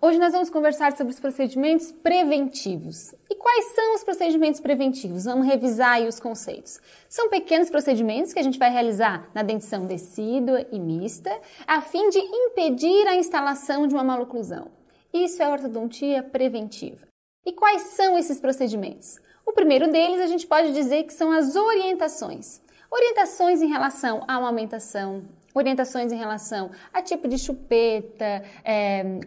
Hoje nós vamos conversar sobre os procedimentos preventivos. E quais são os procedimentos preventivos? Vamos revisar aí os conceitos. São pequenos procedimentos que a gente vai realizar na dentição decídua e mista, a fim de impedir a instalação de uma maloclusão. Isso é ortodontia preventiva. E quais são esses procedimentos? O primeiro deles a gente pode dizer que são as orientações. Orientações em relação à amamentação, orientações em relação a tipo de chupeta,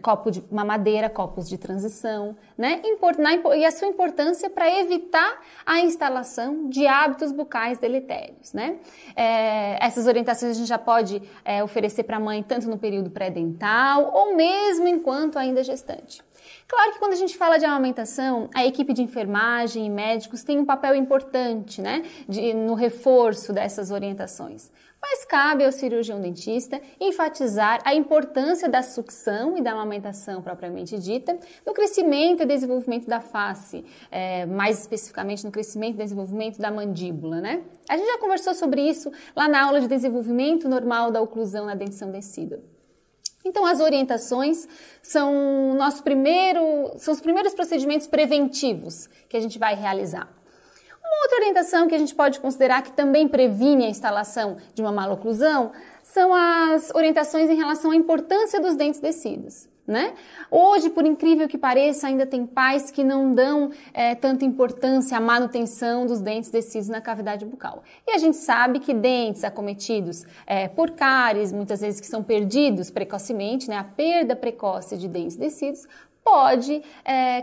copo de mamadeira, copos de transição, né? E a sua importância para evitar a instalação de hábitos bucais deletérios, né? Essas orientações a gente já pode oferecer para a mãe tanto no período pré-dental ou mesmo enquanto ainda gestante. Claro que quando a gente fala de amamentação, a equipe de enfermagem e médicos tem um papel importante, né, no reforço dessas orientações. Mas cabe ao cirurgião dentista enfatizar a importância da sucção e da amamentação propriamente dita no crescimento e desenvolvimento da face, mais especificamente no crescimento e desenvolvimento da mandíbula, né? A gente já conversou sobre isso lá na aula de desenvolvimento normal da oclusão na dentição decídua. Então, as orientações são os primeiros procedimentos preventivos que a gente vai realizar. Uma outra orientação que a gente pode considerar que também previne a instalação de uma maloclusão são as orientações em relação à importância dos dentes decíduos, né? Hoje, por incrível que pareça, ainda tem pais que não dão tanta importância à manutenção dos dentes decíduos na cavidade bucal. E a gente sabe que dentes acometidos por cáries, muitas vezes que são perdidos precocemente, né? A perda precoce de dentes decíduos pode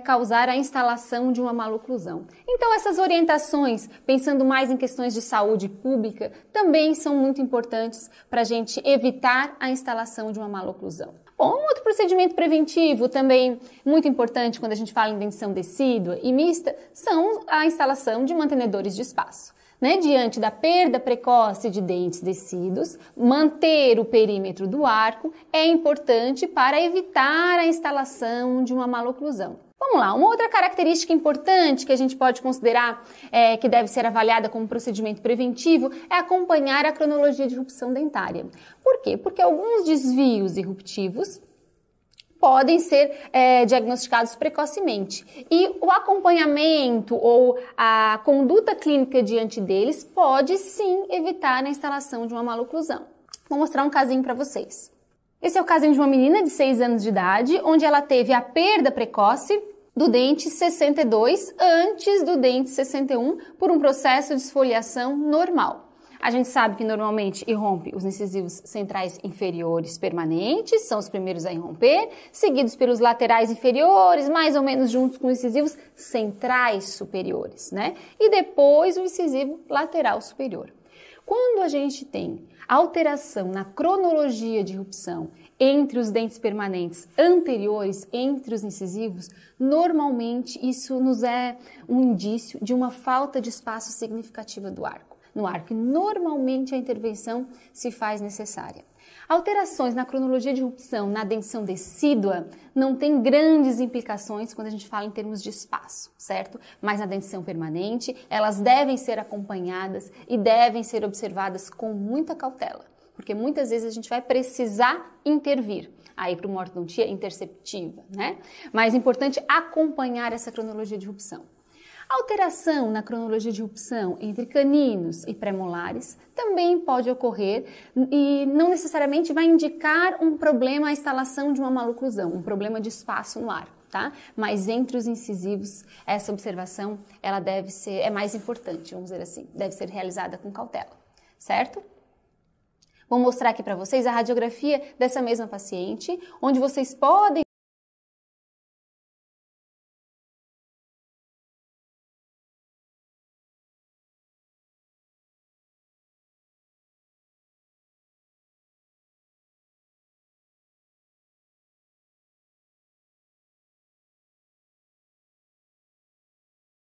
causar a instalação de uma maloclusão. Então, essas orientações, pensando mais em questões de saúde pública, também são muito importantes para a gente evitar a instalação de uma maloclusão. Bom, um outro procedimento preventivo também muito importante quando a gente fala em dentição decídua e mista são a instalação de mantenedores de espaço. Né? Diante da perda precoce de dentes decíduos, manter o perímetro do arco é importante para evitar a instalação de uma maloclusão. Vamos lá, uma outra característica importante que a gente pode considerar que deve ser avaliada como procedimento preventivo é acompanhar a cronologia de erupção dentária. Por quê? Porque alguns desvios irruptivos podem ser diagnosticados precocemente e o acompanhamento ou a conduta clínica diante deles pode sim evitar a instalação de uma maloclusão. Vou mostrar um casinho para vocês. Esse é o casinho de uma menina de 6 anos de idade, onde ela teve a perda precoce do dente 62 antes do dente 61 por um processo de esfoliação normal. A gente sabe que normalmente irrompe os incisivos centrais inferiores permanentes, são os primeiros a irromper, seguidos pelos laterais inferiores, mais ou menos juntos com os incisivos centrais superiores, né? E depois o incisivo lateral superior. Quando a gente tem alteração na cronologia de irrupção entre os dentes permanentes anteriores, entre os incisivos, normalmente isso nos é um indício de uma falta de espaço significativa do arco. No arco, e normalmente a intervenção se faz necessária. Alterações na cronologia de irrupção na dentição decídua não tem grandes implicações quando a gente fala em termos de espaço, certo? Mas na dentição permanente, elas devem ser acompanhadas e devem ser observadas com muita cautela, porque muitas vezes a gente vai precisar intervir aí para uma ortodontia interceptiva, né? Mas é importante acompanhar essa cronologia de irrupção. Alteração na cronologia de irrupção entre caninos e premolares também pode ocorrer e não necessariamente vai indicar um problema à instalação de uma maloclusão, um problema de espaço no arco, tá? Mas entre os incisivos, essa observação ela é mais importante, vamos dizer assim, deve ser realizada com cautela, certo? Vou mostrar aqui para vocês a radiografia dessa mesma paciente, onde vocês podem